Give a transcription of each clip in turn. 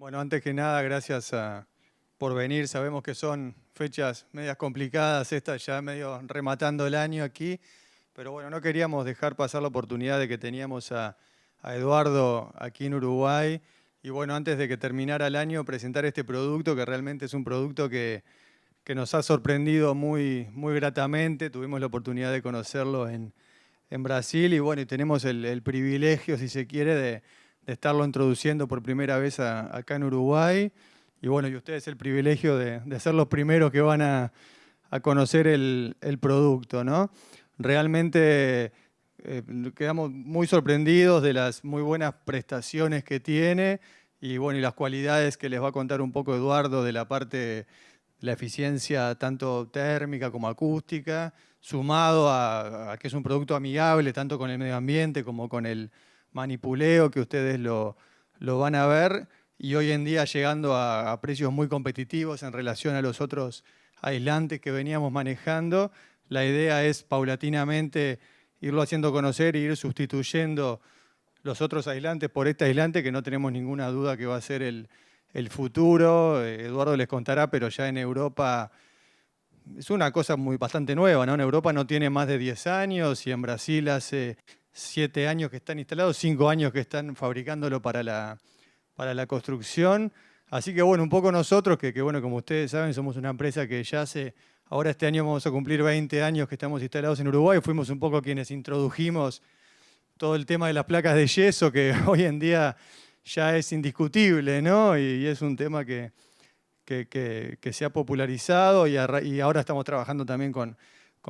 Bueno, antes que nada, gracias por venir. Sabemos que son fechas medias complicadas, estas ya medio rematando el año aquí, pero bueno, no queríamos dejar pasar la oportunidad de que teníamos a Eduardo aquí en Uruguay. Y bueno, antes de que terminara el año, presentar este producto, que realmente es un producto que nos ha sorprendido muy gratamente. Tuvimos la oportunidad de conocerlo en Brasil y bueno, y tenemos el privilegio, si se quiere, de estarlo introduciendo por primera vez acá en Uruguay. Y bueno, y ustedes el privilegio de ser los primeros que van a conocer el producto, ¿no? Realmente quedamos muy sorprendidos de las muy buenas prestaciones que tiene y bueno, y las cualidades que les va a contar un poco Eduardo de la parte de la eficiencia tanto térmica como acústica, sumado a que es un producto amigable tanto con el medio ambiente como con el manipuleo, que ustedes lo van a ver, y hoy en día llegando a precios muy competitivos en relación a los otros aislantes que veníamos manejando. La idea es paulatinamente irlo haciendo conocer e ir sustituyendo los otros aislantes por este aislante que no tenemos ninguna duda que va a ser el futuro. Eduardo les contará, pero ya en Europa es una cosa bastante nueva, ¿no? En Europa no tiene más de 10 años y en Brasil hace 7 años que están instalados, 5 años que están fabricándolo para la construcción. Así que bueno, un poco nosotros, que bueno, como ustedes saben, somos una empresa que ya ahora este año vamos a cumplir 20 años que estamos instalados en Uruguay, fuimos un poco quienes introdujimos todo el tema de las placas de yeso, que hoy en día ya es indiscutible, ¿no? Y es un tema que se ha popularizado y ahora estamos trabajando también con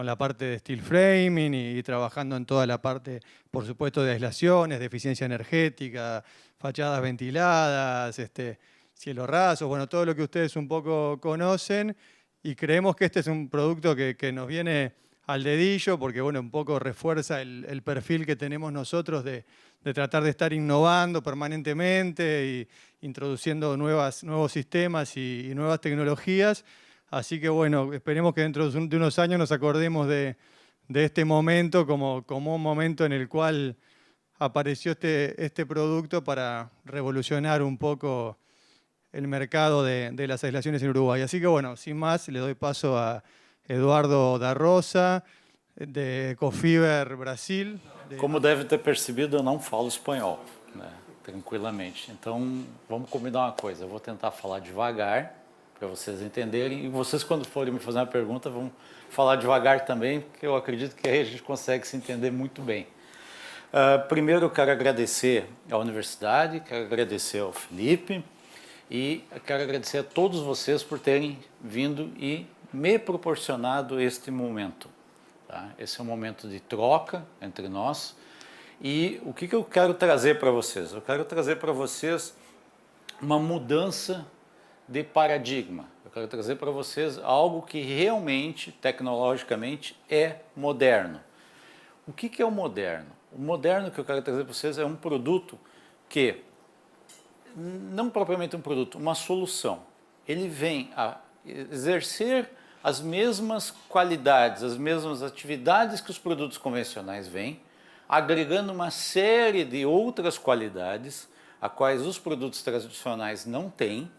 la parte de steel framing y trabajando en toda la parte, por supuesto, de aislaciones, de eficiencia energética, fachadas ventiladas, cielo raso, bueno, todo lo que ustedes un poco conocen, y creemos que este es un producto que nos viene al dedillo porque, bueno, un poco refuerza el perfil que tenemos nosotros de tratar de estar innovando permanentemente y introduciendo nuevos sistemas y nuevas tecnologías. Así que bueno, esperemos que dentro de unos años nos acordemos de este momento como un momento en el cual apareció este producto para revolucionar un poco el mercado de las aislaciones en Uruguay. Así que bueno, sin más, le doy paso a Eduardo da Rosa, de Ecofiber Brasil. Como deve ter percebido, eu não falo espanhol, né, tranquilamente. Então, vamos combinar uma coisa. Eu vou tentar falar devagar, para vocês entenderem. E vocês, quando forem me fazer uma pergunta, vão falar devagar também, porque eu acredito que aí a gente consegue se entender muito bem. Primeiro, eu quero agradecer à universidade, quero agradecer ao Felipe e quero agradecer a todos vocês por terem vindo e me proporcionado este momento. Tá? Esse é um momento de troca entre nós. E o que eu quero trazer para vocês? Eu quero trazer para vocês uma mudança de paradigma. Eu quero trazer para vocês algo que realmente, tecnologicamente, é moderno. O que é o moderno? O moderno que eu quero trazer para vocês é um produto que, não propriamente um produto, uma solução. Ele vem a exercer as mesmas qualidades, as mesmas atividades que os produtos convencionais vêm, agregando uma série de outras qualidades, a quais os produtos tradicionais não têm,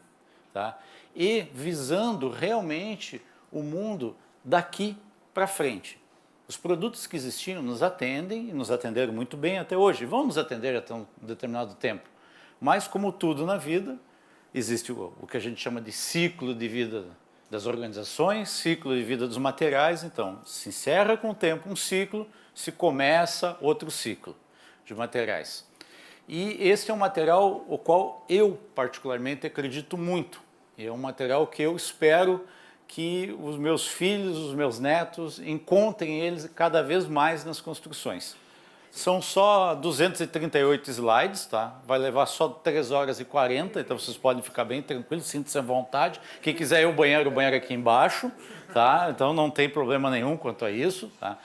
tá? E visando realmente o mundo daqui para frente. Os produtos que existiam nos atendem e nos atenderam muito bem até hoje, vão nos atender até um determinado tempo. Mas, como tudo na vida, existe o que a gente chama de ciclo de vida das organizações, ciclo de vida dos materiais. Então, se encerra com o tempo um ciclo, se começa outro ciclo de materiais. E esse é um material o qual eu particularmente acredito muito. É um material que eu espero que os meus filhos, os meus netos encontrem eles cada vez mais nas construções. São só 238 slides, tá? Vai levar só 3 horas e 40, então vocês podem ficar bem tranquilos, sintam-se à vontade. Quem quiser ir ao banheiro, o banheiro é aqui embaixo, tá? Então não tem problema nenhum quanto a isso, tá?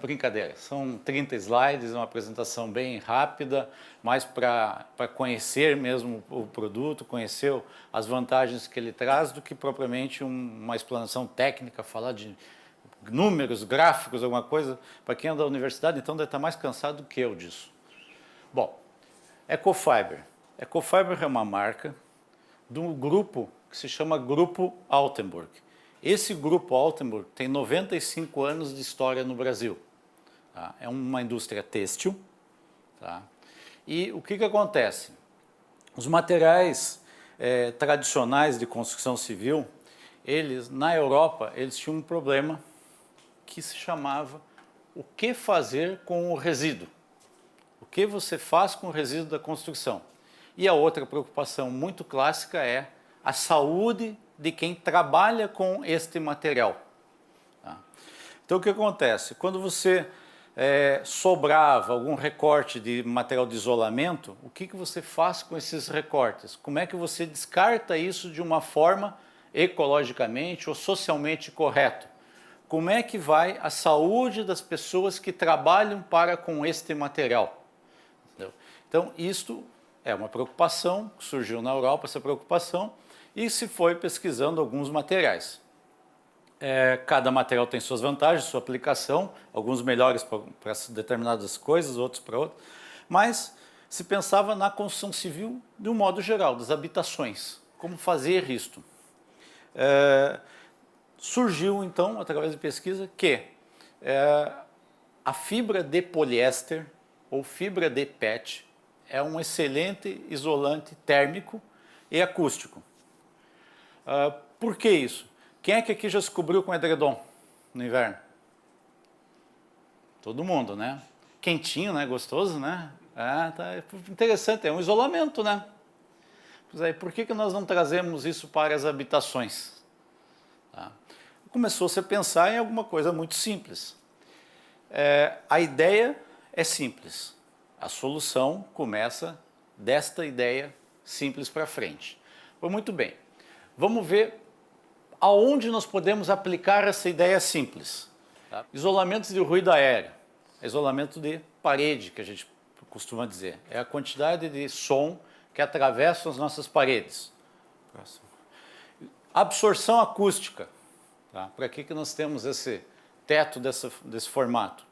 Brincadeira, são 30 slides, uma apresentação bem rápida, mais para conhecer mesmo o produto, conhecer as vantagens que ele traz, do que propriamente uma explanação técnica, falar de números, gráficos, alguma coisa. Para quem é da universidade, então deve estar mais cansado do que eu disso. Bom, Ecofiber. Ecofiber é uma marca de um grupo que se chama Grupo Altenburg. Esse Grupo Altenburg tem 95 anos de história no Brasil. Tá? É uma indústria têxtil. Tá? E o que acontece? Os materiais tradicionais de construção civil, eles, na Europa, eles tinham um problema que se chamava o que fazer com o resíduo. O que você faz com o resíduo da construção? E a outra preocupação muito clássica é a saúde de quem trabalha com este material. Tá? Então, o que acontece? Quando você sobrava algum recorte de material de isolamento, o que você faz com esses recortes? Como é que você descarta isso de uma forma ecologicamente ou socialmente correta? Como é que vai a saúde das pessoas que trabalham com este material? Entendeu? Então, isto é uma preocupação, surgiu na Europa essa preocupação, e se foi pesquisando alguns materiais. Cada material tem suas vantagens, sua aplicação, alguns melhores para determinadas coisas, outros para outras, mas se pensava na construção civil de um modo geral, das habitações, como fazer isto. Surgiu então, através de pesquisa, que a fibra de poliéster ou fibra de PET é um excelente isolante térmico e acústico. Por que isso? Quem é que aqui já se cobriu com edredom no inverno? Todo mundo, né? Quentinho, né? Gostoso, né? Tá interessante, é um isolamento, né? Pois aí, por que nós não trazemos isso para as habitações? Tá? Começou-se a pensar em alguma coisa muito simples. A ideia é simples. A solução começa desta ideia simples para frente. Muito bem. Vamos ver aonde nós podemos aplicar essa ideia simples. Tá? Isolamento de ruído aéreo, isolamento de parede, que a gente costuma dizer. É a quantidade de som que atravessa as nossas paredes. Próximo. Absorção acústica. Tá? Para que nós temos esse teto desse formato?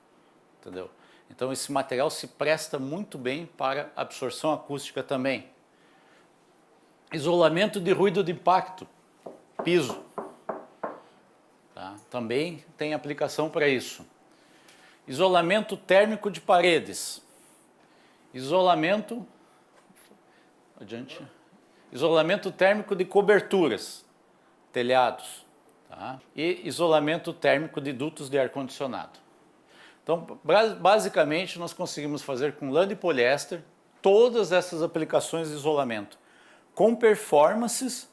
Entendeu? Então esse material se presta muito bem para absorção acústica também. Isolamento de ruído de impacto, piso. Tá? Também tem aplicação para isso. Isolamento térmico de paredes. Isolamento térmico de coberturas, telhados. Tá? E isolamento térmico de dutos de ar-condicionado. Então, basicamente, nós conseguimos fazer com lã de poliéster todas essas aplicações de isolamento, com performances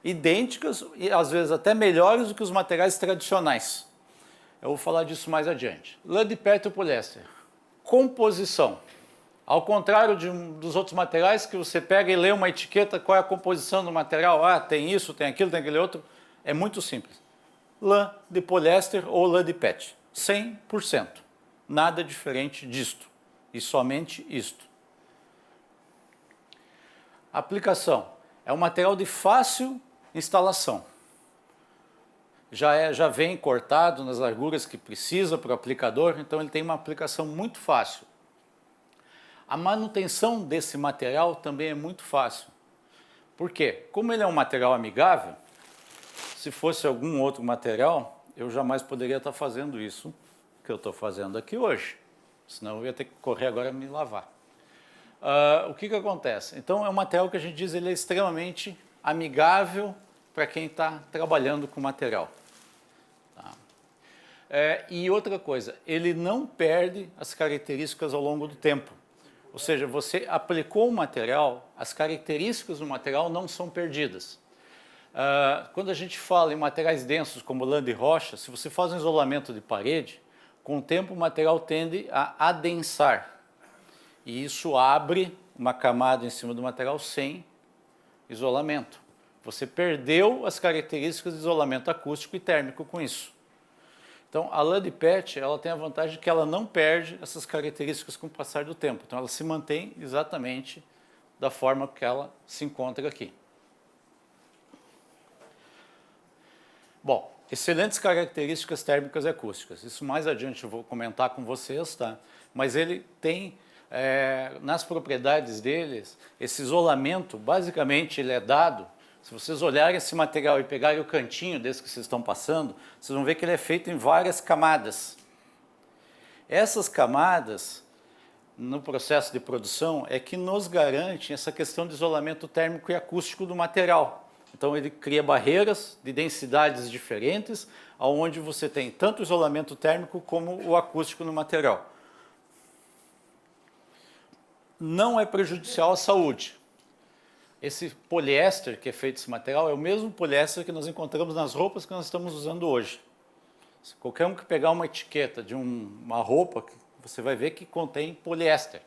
idênticas e às vezes até melhores do que os materiais tradicionais. Eu vou falar disso mais adiante. Lã de PET ou poliéster. Composição. Ao contrário dos outros materiais que você pega e lê uma etiqueta, qual é a composição do material, tem isso, tem aquilo, tem aquele outro, é muito simples. Lã de poliéster ou lã de PET. 100%. Nada diferente disto. E somente isto. Aplicação. É um material de fácil instalação. Já vem cortado nas larguras que precisa para o aplicador, então ele tem uma aplicação muito fácil. A manutenção desse material também é muito fácil. Por quê? Como ele é um material amigável, se fosse algum outro material, eu jamais poderia estar fazendo isso que eu estou fazendo aqui hoje. Senão eu ia ter que correr agora e me lavar. O que acontece? Então é um material que a gente diz ele é extremamente amigável para quem está trabalhando com material. Tá? E outra coisa, ele não perde as características ao longo do tempo. Ou seja, você aplicou o material, as características do material não são perdidas. Quando a gente fala em materiais densos como lã de rocha, se você faz um isolamento de parede, com o tempo o material tende a adensar. E isso abre uma camada em cima do material sem isolamento. Você perdeu as características de isolamento acústico e térmico com isso. Então, a lã de PET ela tem a vantagem de que ela não perde essas características com o passar do tempo. Então, ela se mantém exatamente da forma que ela se encontra aqui. Bom, excelentes características térmicas e acústicas. Isso mais adiante eu vou comentar com vocês, tá? Mas ele tem, nas propriedades deles, esse isolamento, basicamente, ele é dado Se vocês olharem esse material e pegarem o cantinho desse que vocês estão passando, vocês vão ver que ele é feito em várias camadas. Essas camadas, no processo de produção, é que nos garante essa questão de isolamento térmico e acústico do material. Então ele cria barreiras de densidades diferentes, onde você tem tanto o isolamento térmico como o acústico no material. Não é prejudicial à saúde. Esse poliéster que é feito desse material é o mesmo poliéster que nós encontramos nas roupas que nós estamos usando hoje. Se qualquer um que pegar uma etiqueta de uma roupa, você vai ver que contém poliéster.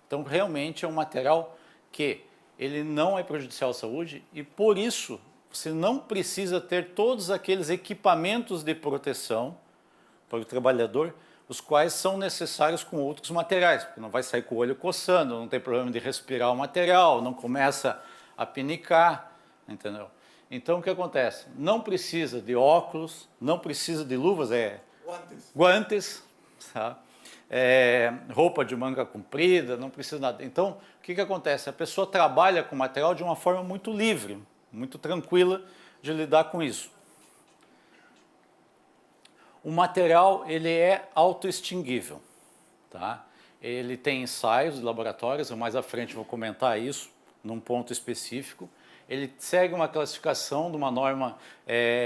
Então, realmente é um material que ele não é prejudicial à saúde e, por isso, você não precisa ter todos aqueles equipamentos de proteção para o trabalhador, os quais são necessários com outros materiais, porque não vai sair com o olho coçando, não tem problema de respirar o material, não começa a pinicar, entendeu? Então, o que acontece? Não precisa de óculos, não precisa de luvas, guantes, tá? Roupa de manga comprida, não precisa nada. Então, o que acontece? A pessoa trabalha com o material de uma forma muito livre, muito tranquila de lidar com isso. O material ele é autoextinguível, tá? Ele tem ensaios de laboratórios, eu mais à frente vou comentar isso num ponto específico. Ele segue uma classificação de uma norma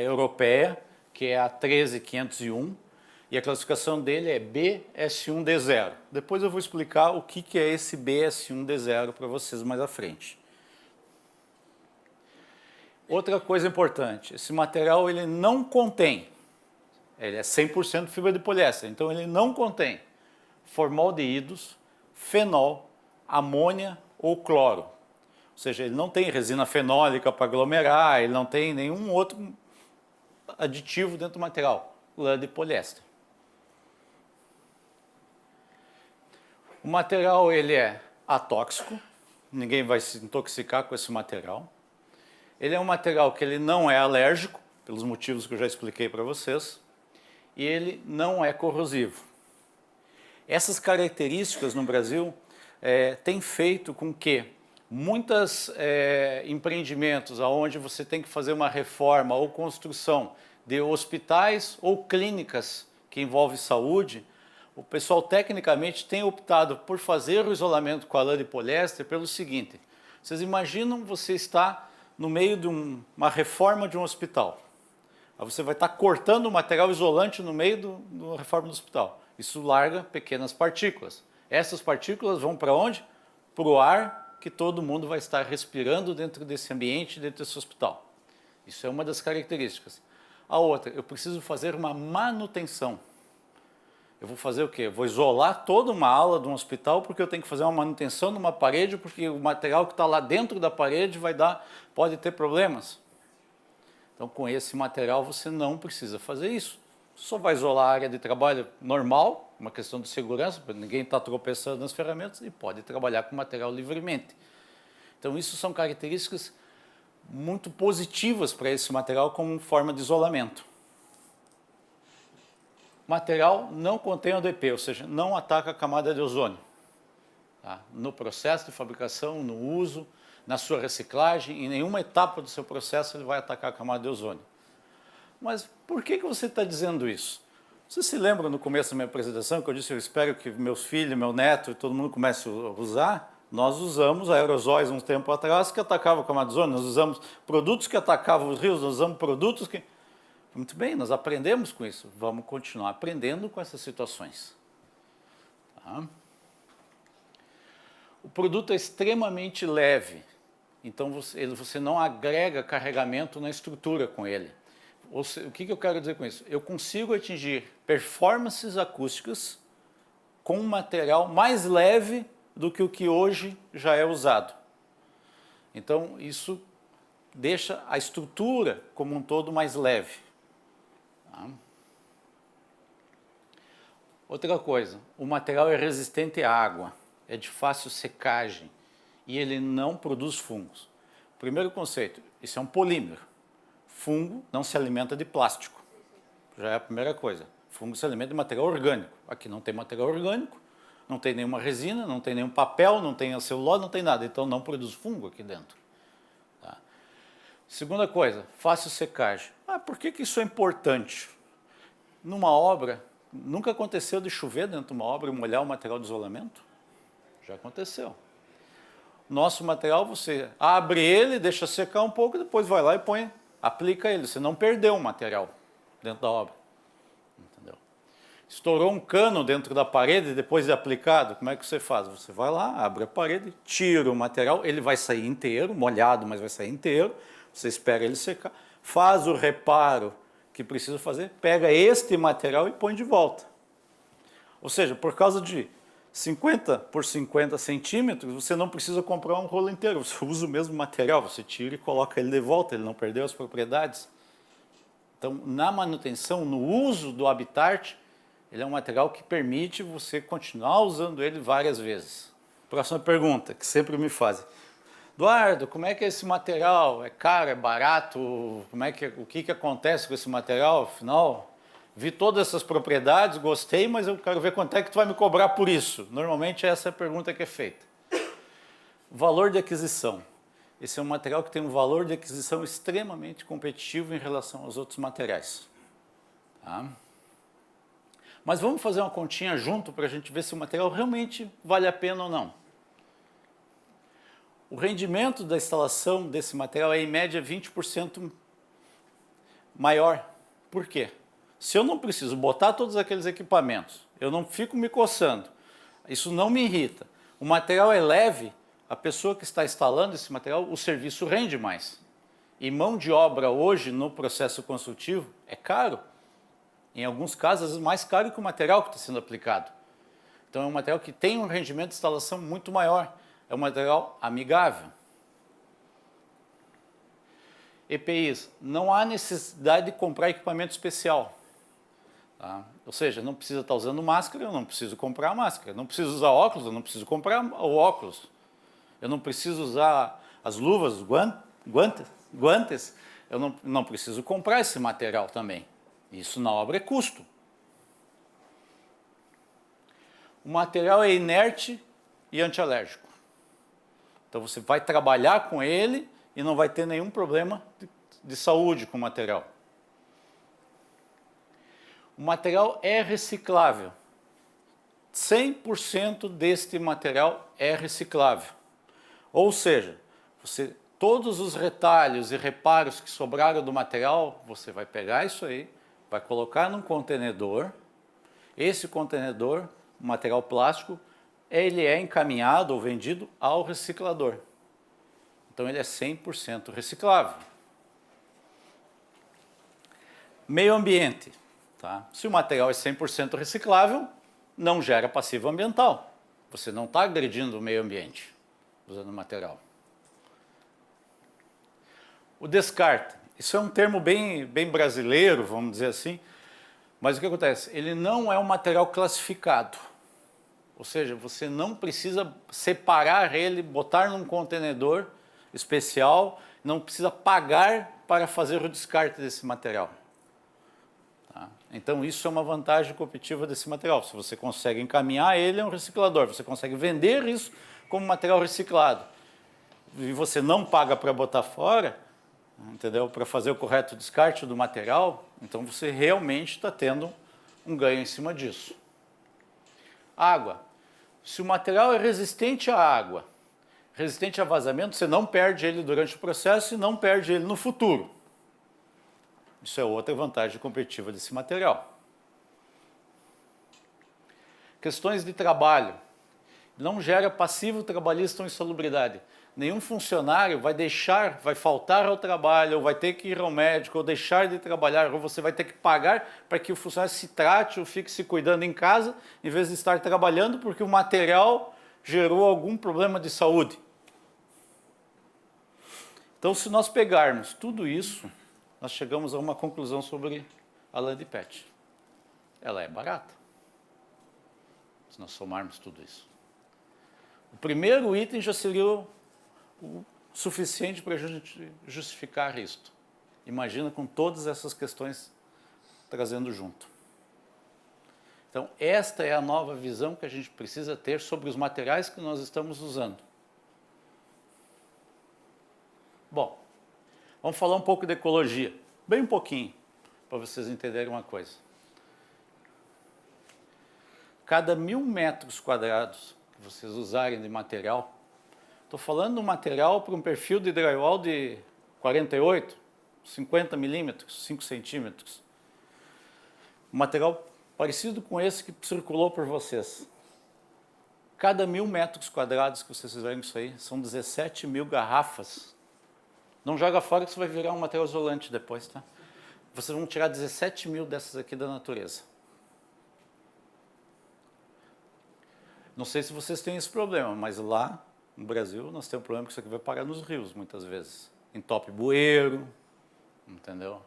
europeia, que é a 13501, e a classificação dele é BS1D0. Depois eu vou explicar o que é esse BS1D0 para vocês mais à frente. Outra coisa importante, esse material ele não contém, ele é 100% fibra de poliéster, então ele não contém formaldeídos, fenol, amônia ou cloro. Ou seja, ele não tem resina fenólica para aglomerar, ele não tem nenhum outro aditivo dentro do material, lã de poliéster. O material ele é atóxico, ninguém vai se intoxicar com esse material. Ele é um material que ele não é alérgico, pelos motivos que eu já expliquei para vocês, e ele não é corrosivo. Essas características no Brasil têm feito com que muitos empreendimentos onde você tem que fazer uma reforma ou construção de hospitais ou clínicas que envolvem saúde, o pessoal tecnicamente tem optado por fazer o isolamento com a lã de poliéster pelo seguinte: vocês imaginam você está no meio de uma reforma de um hospital. Aí você vai estar cortando o material isolante no meio da reforma do hospital. Isso larga pequenas partículas. Essas partículas vão para onde? Para o ar que todo mundo vai estar respirando dentro desse ambiente, dentro desse hospital. Isso é uma das características. A outra, eu preciso fazer uma manutenção. Eu vou fazer o quê? Eu vou isolar toda uma ala de um hospital porque eu tenho que fazer uma manutenção numa parede porque o material que está lá dentro da parede pode ter problemas. Então, com esse material você não precisa fazer isso. Só vai isolar a área de trabalho normal, uma questão de segurança, porque ninguém está tropeçando nas ferramentas e pode trabalhar com material livremente. Então, isso são características muito positivas para esse material como forma de isolamento. O material não contém ODP, ou seja, não ataca a camada de ozônio. Tá? No processo de fabricação, no uso, na sua reciclagem, em nenhuma etapa do seu processo ele vai atacar a camada de ozônio. Mas por que você está dizendo isso? Você se lembra no começo da minha apresentação que eu disse eu espero que meus filhos, meu neto e todo mundo comece a usar? Nós usamos aerosóis uns tempo atrás que atacavam a camada de ozônio, nós usamos produtos que atacavam os rios, nós usamos produtos que... Muito bem, nós aprendemos com isso, vamos continuar aprendendo com essas situações. Tá? O produto é extremamente leve, então você não agrega carregamento na estrutura com ele. O que eu quero dizer com isso? Eu consigo atingir performances acústicas com um material mais leve do que o que hoje já é usado. Então, isso deixa a estrutura como um todo mais leve. Tá? Outra coisa, o material é resistente à água, é de fácil secagem e ele não produz fungos. Primeiro conceito, isso é um polímero. Fungo não se alimenta de plástico, já é a primeira coisa. Fungo se alimenta de material orgânico. Aqui não tem material orgânico, não tem nenhuma resina, não tem nenhum papel, não tem celulose, não tem nada. Então não produz fungo aqui dentro. Tá? Segunda coisa, fácil secagem. Por que isso é importante? Numa obra, nunca aconteceu de chover dentro de uma obra e molhar o material de isolamento? Já aconteceu. Nosso material, você abre ele, deixa secar um pouco, depois vai lá e põe, aplica ele. Você não perdeu o material dentro da obra. Entendeu? Estourou um cano dentro da parede depois de aplicado, como é que você faz? Você vai lá, abre a parede, tira o material, ele vai sair inteiro, molhado, mas vai sair inteiro. Você espera ele secar, faz o reparo que precisa fazer, pega este material e põe de volta. Ou seja, por causa de 50 por 50 centímetros, você não precisa comprar um rolo inteiro, você usa o mesmo material, você tira e coloca ele de volta, ele não perdeu as propriedades. Então, na manutenção, no uso do habitat, ele é um material que permite você continuar usando ele várias vezes. Próxima pergunta, que sempre me fazem. Eduardo, como é que é esse material? É caro, é barato? O que acontece com esse material? Afinal, vi todas essas propriedades, gostei, mas eu quero ver quanto é que tu vai me cobrar por isso. Normalmente essa é a pergunta que é feita. Valor de aquisição. Esse é um material que tem um valor de aquisição extremamente competitivo em relação aos outros materiais. Tá? Mas vamos fazer uma continha junto para a gente ver se o material realmente vale a pena ou não. O rendimento da instalação desse material é, em média, 20% maior. Por quê? Se eu não preciso botar todos aqueles equipamentos, eu não fico me coçando, isso não me irrita, o material é leve, a pessoa que está instalando esse material, o serviço rende mais. E mão de obra hoje, no processo construtivo, é caro. Em alguns casos, às vezes, mais caro que o material que está sendo aplicado. Então, é um material que tem um rendimento de instalação muito maior. É um material amigável. EPIs, não há necessidade de comprar equipamento especial. Tá? Ou seja, não precisa estar usando máscara, eu não preciso comprar a máscara. Não preciso usar óculos, eu não preciso comprar o óculos. Eu não preciso usar as luvas, guantes, eu não preciso comprar esse material também. Isso na obra é custo. O material é inerte e antialérgico. Então você vai trabalhar com ele e não vai ter nenhum problema de saúde com o material. O material é reciclável. 100% deste material é reciclável. Ou seja, todos os retalhos e reparos que sobraram do material, você vai pegar isso aí, vai colocar num contenedor. Esse contenedor, material plástico, ele é encaminhado ou vendido ao reciclador. Então ele é 100% reciclável. Meio ambiente. Tá? Se o material é 100% reciclável, não gera passivo ambiental. Você não está agredindo o meio ambiente usando o material. O descarte. Isso é um termo bem brasileiro, vamos dizer assim. Mas o que acontece? Ele não é um material classificado. Ou seja, você não precisa separar ele, botar num contenedor especial, não precisa pagar para fazer o descarte desse material. Tá? Então isso é uma vantagem competitiva desse material. Se você consegue encaminhar ele, é um reciclador. Você consegue vender isso como material reciclado. E você não paga para botar fora, entendeu? Para fazer o correto descarte do material, então você realmente está tendo um ganho em cima disso. Água. Se o material é resistente à água, resistente a vazamento, você não perde ele durante o processo e não perde ele no futuro. Isso é outra vantagem competitiva desse material. Questões de trabalho. Não gera passivo trabalhista ou insalubridade. Nenhum funcionário vai faltar ao trabalho, ou vai ter que ir ao médico, ou deixar de trabalhar, ou você vai ter que pagar para que o funcionário se trate ou fique se cuidando em casa, em vez de estar trabalhando, porque o material gerou algum problema de saúde. Então, se nós pegarmos tudo isso, nós chegamos a uma conclusão sobre a lã de PET. Ela é barata, se nós somarmos tudo isso. O primeiro item já seria o suficiente para a gente justificar isto. Imagina com todas essas questões trazendo junto. Então, esta é a nova visão que a gente precisa ter sobre os materiais que nós estamos usando. Bom, Vamos falar um pouco de ecologia, bem um pouquinho, para vocês entenderem uma coisa. Cada 1.000 metros quadrados que vocês usarem de material, estou falando de um material para um perfil de drywall de 48, 50 milímetros, 5 centímetros. Um material parecido com esse que circulou por vocês. Cada 1.000 metros quadrados que vocês fizerem isso aí, são 17.000 garrafas. Não joga fora que isso vai virar um material isolante depois, tá? Vocês vão tirar 17.000 dessas aqui da natureza. Não sei se vocês têm esse problema, mas lá no Brasil nós temos um problema que isso aqui vai parar nos rios muitas vezes. Entope bueiro, entendeu?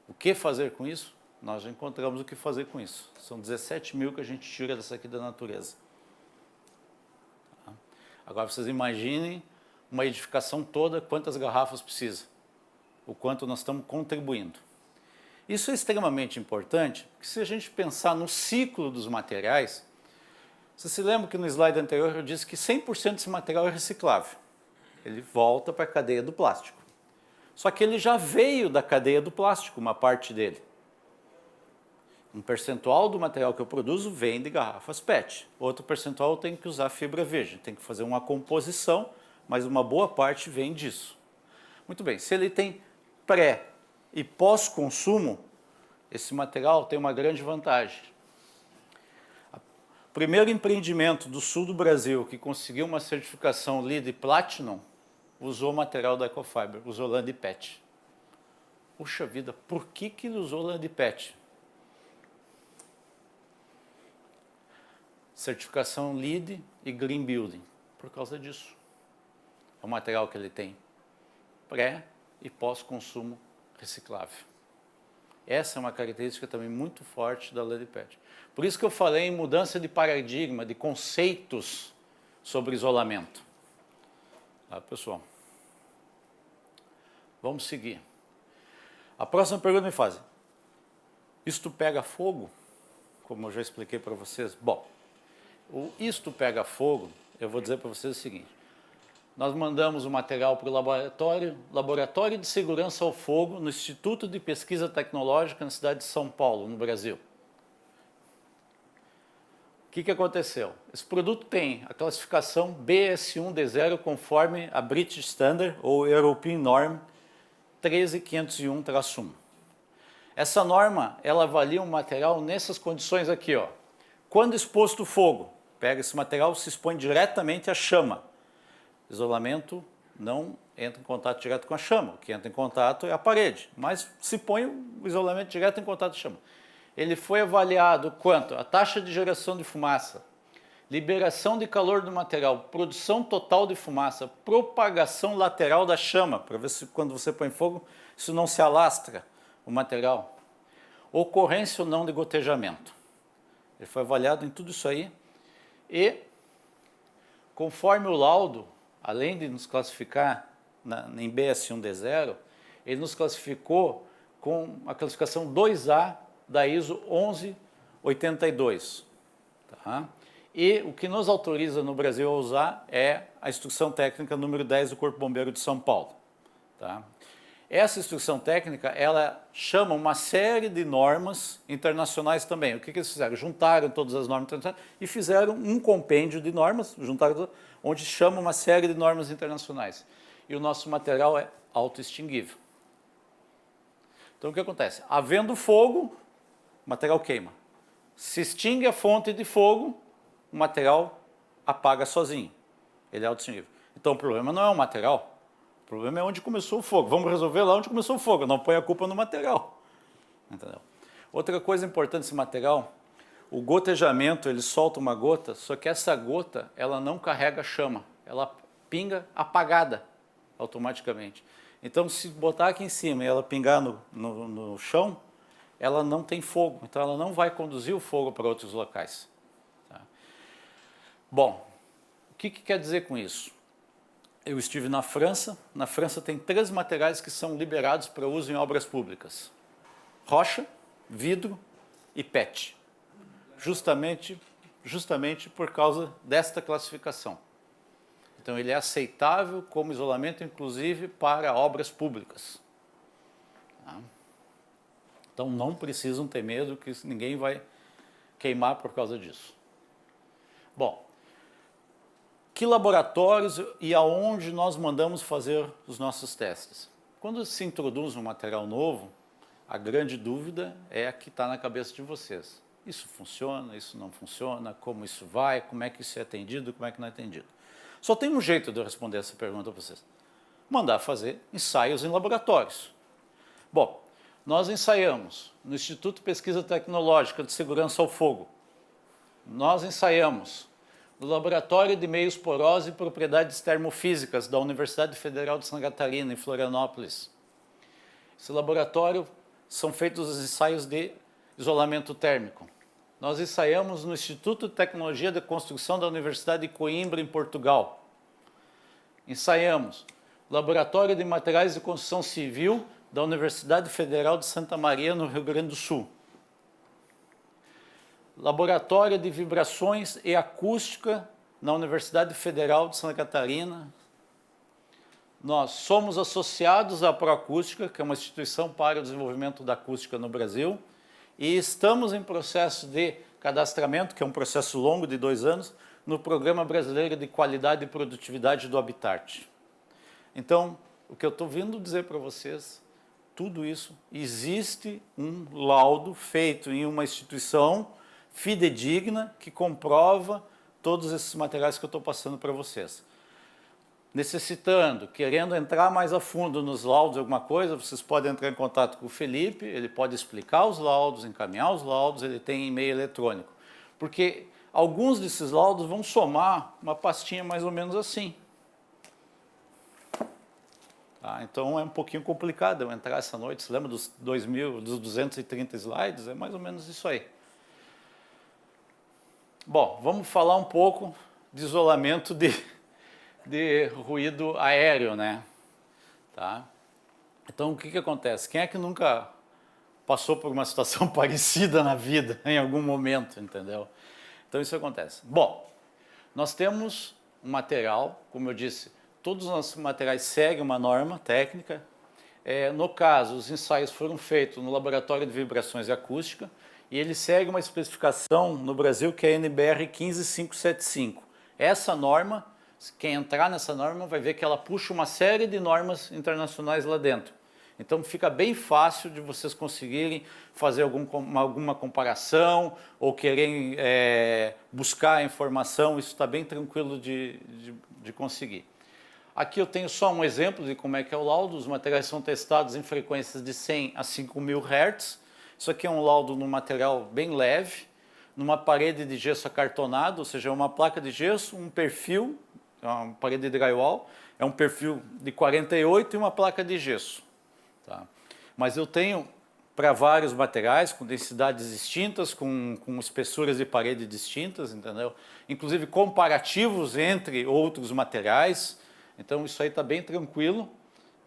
O que fazer com isso? Nós já encontramos o que fazer com isso. São 17.000 que a gente tira dessa aqui da natureza. Agora vocês imaginem uma edificação toda, quantas garrafas precisa, o quanto nós estamos contribuindo. Isso é extremamente importante, porque se a gente pensar no ciclo dos materiais, você se lembra que no slide anterior eu disse que 100% desse material é reciclável. Ele volta para a cadeia do plástico. Só que ele já veio da cadeia do plástico, uma parte dele. Um percentual do material que eu produzo vem de garrafas PET. Outro percentual eu tenho que usar fibra virgem, tem que fazer uma composição, mas uma boa parte vem disso. Muito bem, se ele tem pré e pós-consumo, esse material tem uma grande vantagem. O primeiro empreendimento do sul do Brasil que conseguiu uma certificação LEED Platinum usou material da Ecofiber, usou lã de PET. Puxa vida, por que ele usou lã de PET? Certificação LEED e Green Building, por causa disso. É o material que ele tem pré e pós-consumo reciclável. Essa é uma característica também muito forte da lã de PET. Por isso que eu falei em mudança de paradigma, de conceitos sobre isolamento. Tá, pessoal? Vamos seguir. A próxima pergunta me faz: isto pega fogo? Como eu já expliquei para vocês. Bom, o isto pega fogo, eu vou dizer para vocês o seguinte. Nós mandamos o material para o Laboratório de Segurança ao Fogo, no Instituto de Pesquisa Tecnológica, na cidade de São Paulo, no Brasil. O que aconteceu? Esse produto tem a classificação BS1D0 conforme a British Standard, ou European Norm 13501-1. Essa norma, ela avalia um material nessas condições aqui, ó. Quando exposto ao fogo, pega esse material, se expõe diretamente à chama. Isolamento não entra em contato direto com a chama, o que entra em contato é a parede, mas se põe o isolamento direto em contato com a chama. Ele foi avaliado quanto? A taxa de geração de fumaça, liberação de calor do material, produção total de fumaça, propagação lateral da chama, para ver se quando você põe fogo, isso não se alastra o material, ocorrência ou não de gotejamento. Ele foi avaliado em tudo isso aí e, conforme o laudo, além de nos classificar em BS1D0, ele nos classificou com a classificação 2A da ISO 1182. Tá? E o que nos autoriza no Brasil a usar é a instrução técnica número 10 do Corpo Bombeiro de São Paulo. Tá? Essa instrução técnica, ela chama uma série de normas internacionais também. O que eles fizeram? Juntaram todas as normas internacionais e fizeram um compêndio de normas, onde chama uma série de normas internacionais. E o nosso material é autoextinguível. Então o que acontece? Havendo fogo, o material queima. Se extingue a fonte de fogo, o material apaga sozinho. Ele é autoextinguível. Então o problema não é o material. O problema é onde começou o fogo. Vamos resolver lá onde começou o fogo. Não põe a culpa no material. Entendeu? Outra coisa importante desse material, o gotejamento, ele solta uma gota, só que essa gota, ela não carrega chama. Ela pinga apagada automaticamente. Então, se botar aqui em cima e ela pingar no chão, ela não tem fogo. Então, ela não vai conduzir o fogo para outros locais. Tá? Bom, o que quer dizer com isso? Eu estive na França. Na França tem 3 materiais que são liberados para uso em obras públicas: rocha, vidro e PET. Justamente por causa desta classificação. Então ele é aceitável como isolamento, inclusive para obras públicas. Tá? Então não precisam ter medo que ninguém vai queimar por causa disso. Bom, que laboratórios e aonde nós mandamos fazer os nossos testes? Quando se introduz um material novo, a grande dúvida é a que está na cabeça de vocês. Isso funciona, isso não funciona, como isso vai, como é que isso é atendido, como é que não é atendido. Só tem um jeito de eu responder essa pergunta para vocês. Mandar fazer ensaios em laboratórios. Bom, nós ensaiamos no Instituto de Pesquisa Tecnológica de Segurança ao Fogo. Nós ensaiamos no Laboratório de Meios Porosos e Propriedades Termofísicas da Universidade Federal de Santa Catarina, em Florianópolis. Esse laboratório são feitos os ensaios de isolamento térmico. Nós ensaiamos no Instituto de Tecnologia de Construção da Universidade de Coimbra, em Portugal. Ensaiamos no Laboratório de Materiais de Construção Civil da Universidade Federal de Santa Maria, no Rio Grande do Sul. Laboratório de Vibrações e Acústica na Universidade Federal de Santa Catarina. Nós somos associados à Proacústica, que é uma instituição para o desenvolvimento da acústica no Brasil, e estamos em processo de cadastramento, que é um processo longo de 2 anos, no Programa Brasileiro de Qualidade e Produtividade do Habitat. Então, o que eu estou vindo dizer para vocês, tudo isso, existe um laudo feito em uma instituição fidedigna que comprova todos esses materiais que eu estou passando para vocês. Necessitando, querendo entrar mais a fundo nos laudos, alguma coisa, vocês podem entrar em contato com o Felipe, ele pode explicar os laudos, encaminhar os laudos, ele tem e-mail eletrônico. Porque alguns desses laudos vão somar uma pastinha mais ou menos assim. Tá? Então é um pouquinho complicado eu entrar essa noite, você lembra dos 230 slides? É mais ou menos isso aí. Bom, vamos falar um pouco de isolamento de ruído aéreo, né? Tá? Então, o que acontece? Quem é que nunca passou por uma situação parecida na vida, em algum momento, entendeu? Então, isso acontece. Bom, nós temos um material, como eu disse, todos os nossos materiais seguem uma norma técnica. No caso, os ensaios foram feitos no Laboratório de Vibrações e Acústica, e ele segue uma especificação no Brasil que é a NBR 15575. Essa norma, quem entrar nessa norma vai ver que ela puxa uma série de normas internacionais lá dentro. Então fica bem fácil de vocês conseguirem fazer alguma comparação ou querem buscar informação, isso está bem tranquilo de conseguir. Aqui eu tenho só um exemplo de como é que é o laudo. Os materiais são testados em frequências de 100 a 5.000 Hz. Isso aqui é um laudo num material bem leve, numa parede de gesso acartonado, ou seja, uma placa de gesso, um perfil, uma parede de drywall, é um perfil de 48 e uma placa de gesso. Tá? Mas eu tenho para vários materiais, com densidades distintas, com espessuras de parede distintas, entendeu? Inclusive comparativos entre outros materiais, então isso aí está bem tranquilo.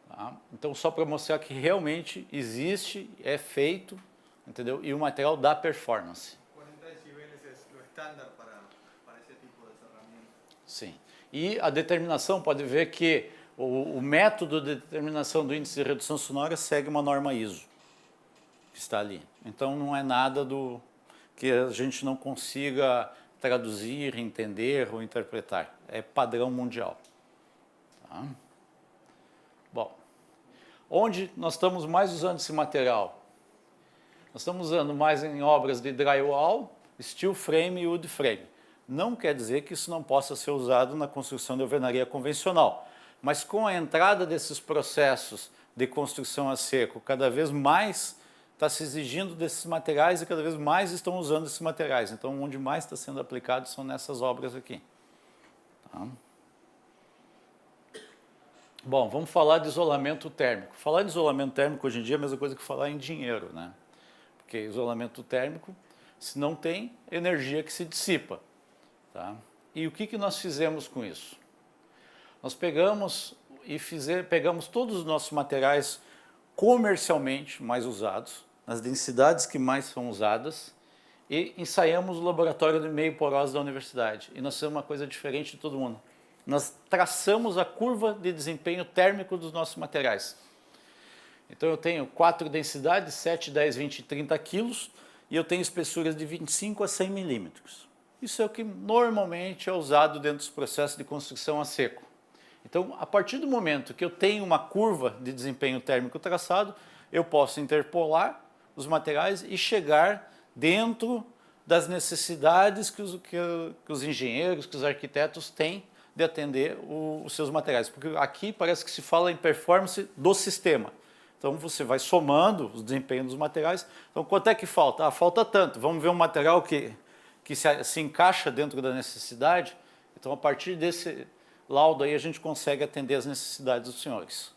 Tá? Então só para mostrar que realmente existe, é feito, entendeu? E o material dá performance. 40 decibeles é o estándar para esse tipo de ferramenta. Sim. E a determinação, pode ver que o método de determinação do índice de redução sonora segue uma norma ISO, que está ali. Então não é nada do que a gente não consiga traduzir, entender ou interpretar. É padrão mundial. Tá? Bom, onde nós estamos mais usando esse material? Nós estamos usando mais em obras de drywall, steel frame e wood frame. Não quer dizer que isso não possa ser usado na construção de alvenaria convencional, mas com a entrada desses processos de construção a seco, cada vez mais está se exigindo desses materiais e cada vez mais estão usando esses materiais. Então, onde mais está sendo aplicado são nessas obras aqui. Tá? Bom, vamos falar de isolamento térmico. Falar de isolamento térmico hoje em dia é a mesma coisa que falar em dinheiro, né? Porque isolamento térmico, se não tem energia que se dissipa. Tá? E o que nós fizemos com isso? Nós pegamos pegamos todos os nossos materiais comercialmente mais usados, nas densidades que mais são usadas, e ensaiamos o laboratório de meio poroso da universidade. E nós fizemos uma coisa diferente de todo mundo. Nós traçamos a curva de desempenho térmico dos nossos materiais. Então eu tenho 4 densidades, 7, 10, 20 e 30 quilos, e eu tenho espessuras de 25 a 100 milímetros. Isso é o que normalmente é usado dentro dos processos de construção a seco. Então, a partir do momento que eu tenho uma curva de desempenho térmico traçado, eu posso interpolar os materiais e chegar dentro das necessidades que os engenheiros, que os arquitetos têm de atender os seus materiais. Porque aqui parece que se fala em performance do sistema. Então, você vai somando os desempenhos dos materiais. Então, quanto é que falta? Ah, falta tanto. Vamos ver um material que se encaixa dentro da necessidade. Então, a partir desse laudo aí, a gente consegue atender as necessidades dos senhores.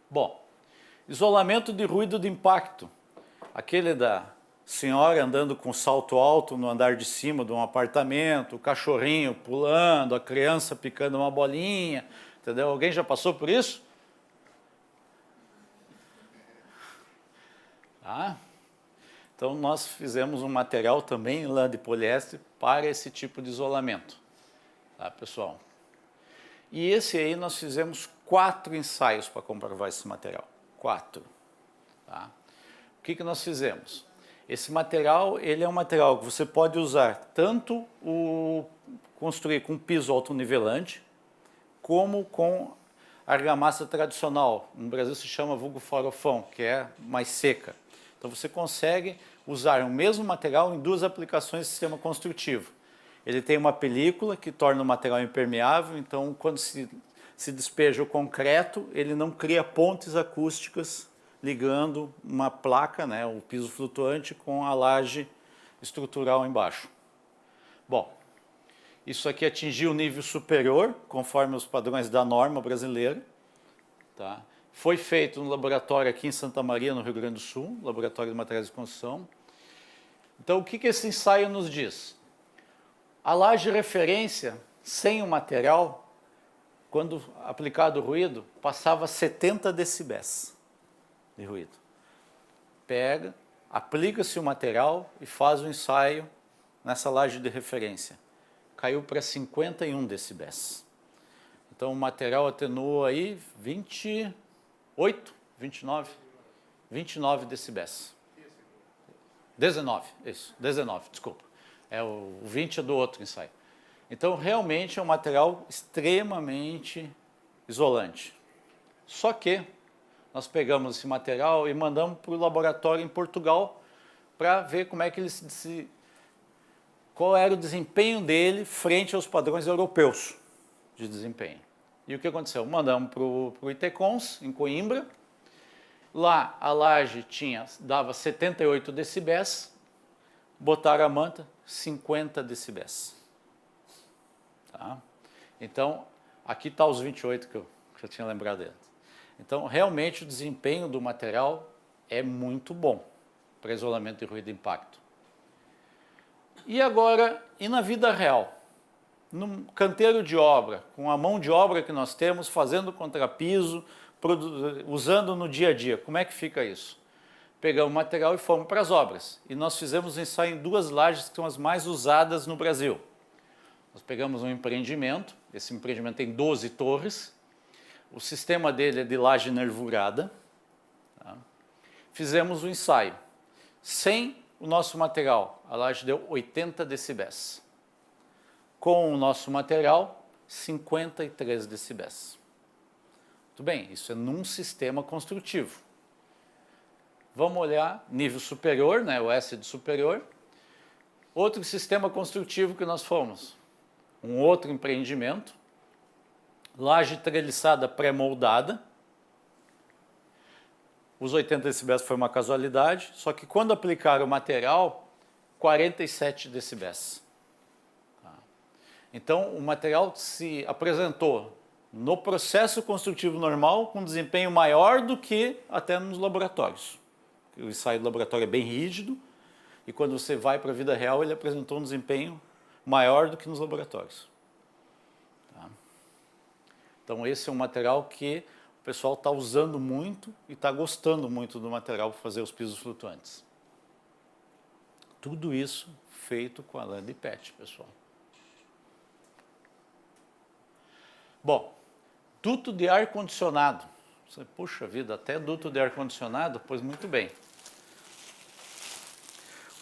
Bom, isolamento de ruído de impacto. Aquele da senhora andando com salto alto no andar de cima de um apartamento, o cachorrinho pulando, a criança picando uma bolinha, entendeu? Alguém já passou por isso? Ah, então nós fizemos um material também lã de poliéster para esse tipo de isolamento, tá, pessoal? E esse aí nós fizemos 4 ensaios para comprovar esse material, 4, tá? O que nós fizemos? Esse material, ele é um material que você pode usar tanto construir com piso autonivelante, como com argamassa tradicional. No Brasil se chama vulgo farofão, que é mais seca. Então você consegue usar o mesmo material em 2 aplicações de sistema construtivo. Ele tem uma película que torna o material impermeável, então quando se despeja o concreto, ele não cria pontes acústicas ligando uma placa, né, o piso flutuante, com a laje estrutural embaixo. Bom, isso aqui atingiu o nível superior, conforme os padrões da norma brasileira. Tá? Foi feito no laboratório aqui em Santa Maria, no Rio Grande do Sul, laboratório de materiais de construção. Então, o que esse ensaio nos diz? A laje de referência, sem o material, quando aplicado o ruído, passava 70 decibéis de ruído. Pega, aplica-se o material e faz o ensaio nessa laje de referência. Caiu para 51 decibéis. Então o material atenuou aí 28, 29 decibéis. 19, isso, 19, desculpa. O 20 é do outro ensaio. Então realmente é um material extremamente isolante. Só que nós pegamos esse material e mandamos para o laboratório em Portugal para ver como é que qual era o desempenho dele frente aos padrões europeus de desempenho. E o que aconteceu? Mandamos para o ITCONS, em Coimbra. Lá a laje dava 78 decibéis, botaram a manta 50 decibéis. Tá? Então, aqui está os 28 que eu já tinha lembrado antes. Então, realmente o desempenho do material é muito bom para isolamento de ruído de impacto. E agora, e na vida real? No canteiro de obra, com a mão de obra que nós temos, fazendo contrapiso, usando no dia a dia, como é que fica isso? Pegamos o material e fomos para as obras. E nós fizemos um ensaio em 2 lajes que são as mais usadas no Brasil. Nós pegamos um empreendimento, esse empreendimento tem 12 torres, o sistema dele é de laje nervurada. Tá? Fizemos o ensaio. Sem o nosso material, a laje deu 80 decibéis. Com o nosso material, 53 decibéis. Muito bem, isso é num sistema construtivo. Vamos olhar nível superior, né, o S de superior. Outro sistema construtivo que nós fomos, um outro empreendimento, laje treliçada pré-moldada. Os 80 decibéis foi uma casualidade, só que quando aplicaram o material, 47 decibéis. Tá? Então, o material se apresentou no processo construtivo normal com desempenho maior do que até nos laboratórios. O ensaio do laboratório é bem rígido e quando você vai para a vida real, ele apresentou um desempenho maior do que nos laboratórios. Tá? Então, esse é um material que o pessoal está usando muito e está gostando muito do material para fazer os pisos flutuantes. Tudo isso feito com a lã de PET, pessoal. Bom, duto de ar-condicionado. Você, puxa vida, até duto de ar-condicionado? Pois muito bem.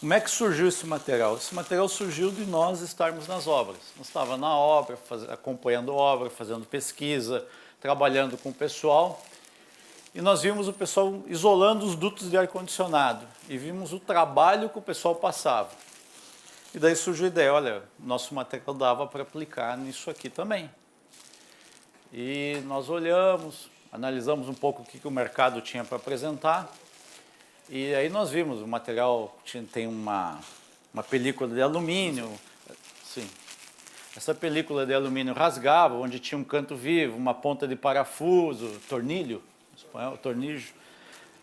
Como é que surgiu esse material? Esse material surgiu de nós estarmos nas obras. Nós estávamos na obra, acompanhando a obra, fazendo pesquisa, trabalhando com o pessoal. E nós vimos o pessoal isolando os dutos de ar-condicionado. E vimos o trabalho que o pessoal passava. E daí surgiu a ideia, olha, nosso material dava para aplicar nisso aqui também. E nós olhamos, analisamos um pouco o que o mercado tinha para apresentar. E aí nós vimos, o material tem uma película de alumínio, sim. Essa película de alumínio rasgava, onde tinha um canto vivo, uma ponta de parafuso, tornilho, em espanhol, tornijo.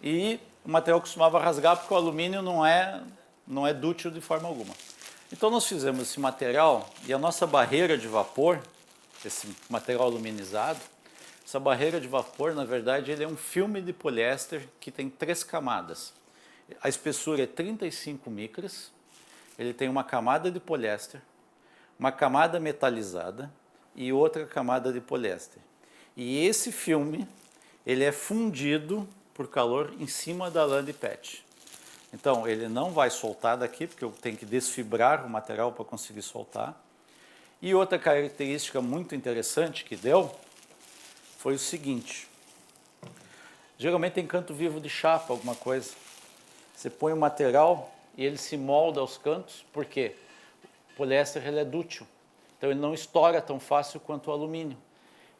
E o material costumava rasgar porque o alumínio não é dútil de forma alguma. Então nós fizemos esse material e a nossa barreira de vapor, esse material aluminizado, essa barreira de vapor, na verdade, ele é um filme de poliéster que tem 3 camadas. A espessura é 35 micras, ele tem uma camada de poliéster, uma camada metalizada e outra camada de poliéster. E esse filme, ele é fundido por calor em cima da lã de PET. Então, ele não vai soltar daqui, porque eu tenho que desfibrar o material para conseguir soltar. E outra característica muito interessante que deu foi o seguinte. Geralmente tem canto vivo de chapa, alguma coisa. Você põe o material e ele se molda aos cantos, por quê? O poliéster ele é dútil, então ele não estoura tão fácil quanto o alumínio.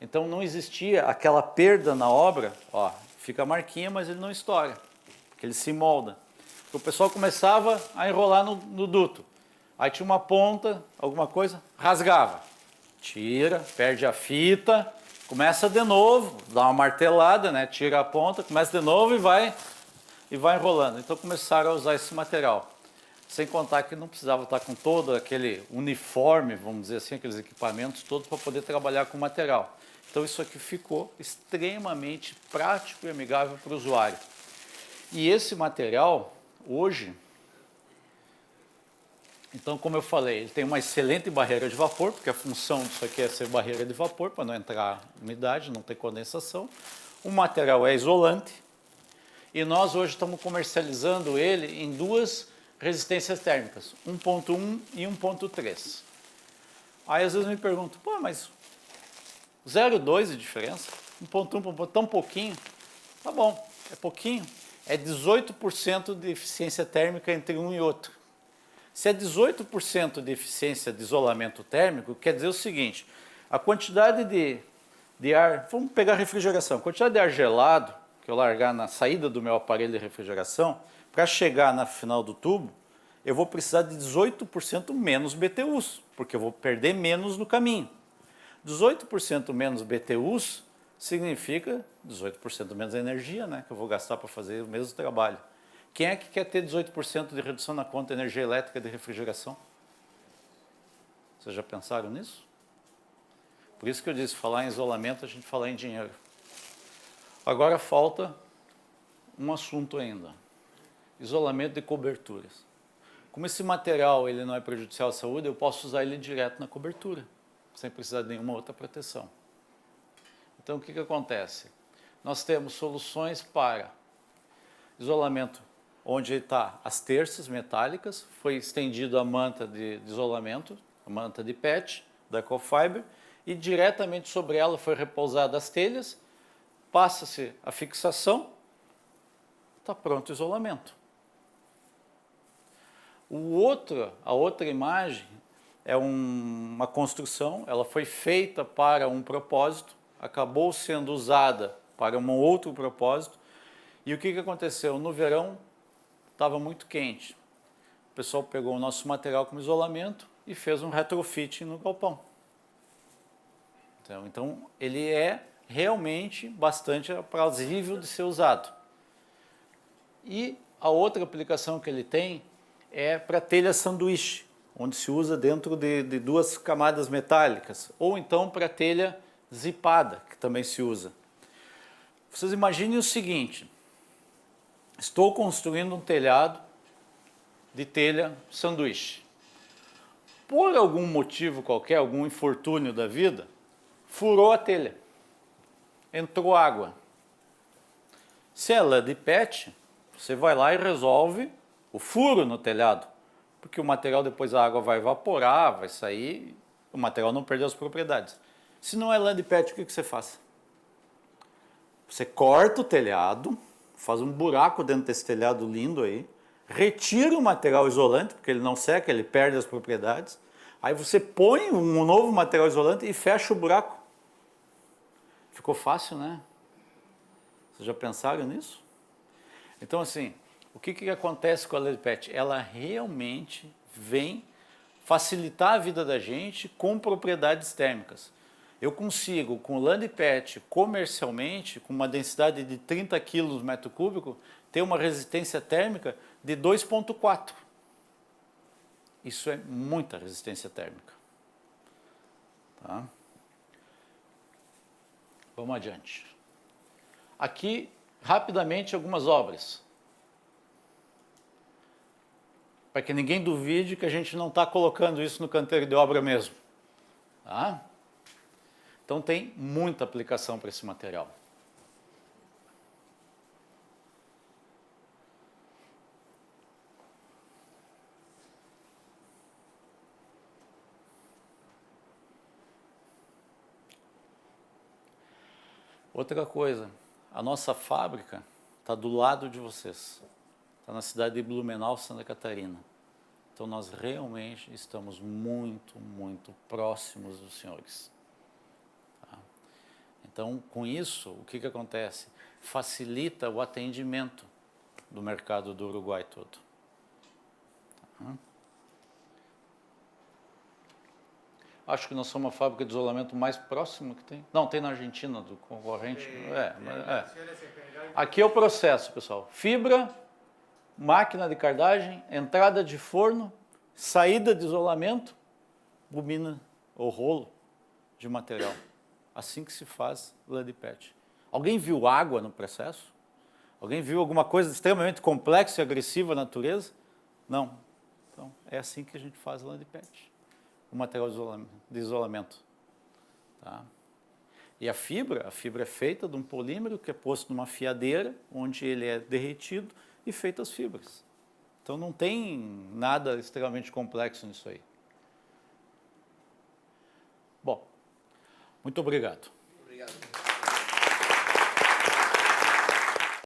Então não existia aquela perda na obra, ó, fica a marquinha, mas ele não estoura, porque ele se molda. O pessoal começava a enrolar no duto, aí tinha uma ponta, alguma coisa, rasgava. Tira, perde a fita, começa de novo, dá uma martelada, né? Tira a ponta, começa de novo e vai enrolando. Então começaram a usar esse material. Sem contar que não precisava estar com todo aquele uniforme, vamos dizer assim, aqueles equipamentos todos para poder trabalhar com o material. Então isso aqui ficou extremamente prático e amigável para o usuário. E esse material, hoje, então como eu falei, ele tem uma excelente barreira de vapor, porque a função disso aqui é ser barreira de vapor, para não entrar umidade, não ter condensação. O material é isolante e nós hoje estamos comercializando ele em 2 resistências térmicas, 1.1 e 1.3. Aí às vezes me perguntam, pô, mas 0,2 de diferença? 1.1, tão pouquinho? Tá bom, é pouquinho. É 18% de eficiência térmica entre um e outro. Se é 18% de eficiência de isolamento térmico, quer dizer o seguinte, a quantidade de ar, vamos pegar a refrigeração, a quantidade de ar gelado que eu largar na saída do meu aparelho de refrigeração, para chegar na final do tubo, eu vou precisar de 18% menos BTUs, porque eu vou perder menos no caminho. 18% menos BTUs significa 18% menos energia, né, que eu vou gastar para fazer o mesmo trabalho. Quem é que quer ter 18% de redução na conta de energia elétrica de refrigeração? Vocês já pensaram nisso? Por isso que eu disse, falar em isolamento, a gente fala em dinheiro. Agora falta um assunto ainda. Isolamento de coberturas. Como esse material ele não é prejudicial à saúde, eu posso usar ele direto na cobertura, sem precisar de nenhuma outra proteção. Então o que acontece? Nós temos soluções para isolamento onde está as terças metálicas, foi estendido a manta de isolamento, a manta de PET, da Ecofiber, e diretamente sobre ela foi repousada as telhas, passa-se a fixação, está pronto o isolamento. A outra imagem é uma construção, ela foi feita para um propósito, acabou sendo usada para um outro propósito, e o que aconteceu? No verão estava muito quente, o pessoal pegou o nosso material como isolamento e fez um retrofitting no galpão. Então ele é realmente bastante aprazível de ser usado. E a outra aplicação que ele tem é para telha sanduíche, onde se usa dentro de 2 camadas metálicas, ou então para telha zipada, que também se usa. Vocês imaginem o seguinte, estou construindo um telhado de telha sanduíche. Por algum motivo qualquer, algum infortúnio da vida, furou a telha, entrou água. Se é lã de PET, você vai lá e resolve o furo no telhado, porque o material depois a água vai evaporar, vai sair, o material não perdeu as propriedades. Se não é lã de PET, o que você faz? Você corta o telhado, faz um buraco dentro desse telhado lindo aí, retira o material isolante, porque ele não seca, ele perde as propriedades, aí você põe um novo material isolante e fecha o buraco. Ficou fácil, né? Vocês já pensaram nisso? Então, assim, o que acontece com a lã de PET? Ela realmente vem facilitar a vida da gente com propriedades térmicas. Eu consigo, com lã de PET, comercialmente, com uma densidade de 30 kg metro cúbico, ter uma resistência térmica de 2,4. Isso é muita resistência térmica. Tá? Vamos adiante. Aqui, rapidamente, algumas obras. Para que ninguém duvide que a gente não está colocando isso no canteiro de obra mesmo. Tá? Então tem muita aplicação para esse material. Outra coisa, a nossa fábrica está do lado de vocês. Está na cidade de Blumenau, Santa Catarina. Então nós realmente estamos muito, muito próximos dos senhores. Tá? Então, com isso, o que acontece? Facilita o atendimento do mercado do Uruguai todo. Tá? Acho que nós somos a fábrica de isolamento mais próxima que tem. Não, tem na Argentina, do concorrente. Aqui é o processo, pessoal. Fibra, máquina de cardagem, entrada de forno, saída de isolamento, bobina ou rolo de material. Assim que se faz lã de PET. Alguém viu água no processo? Alguém viu alguma coisa extremamente complexa e agressiva na natureza? Não. Então, é assim que a gente faz lã de PET. O material de isolamento. Tá? E a fibra é feita de um polímero que é posto numa fiadeira, onde ele é derretido e feito as fibras. Então não tem nada extremamente complexo nisso aí. Bom, muito obrigado. Obrigado.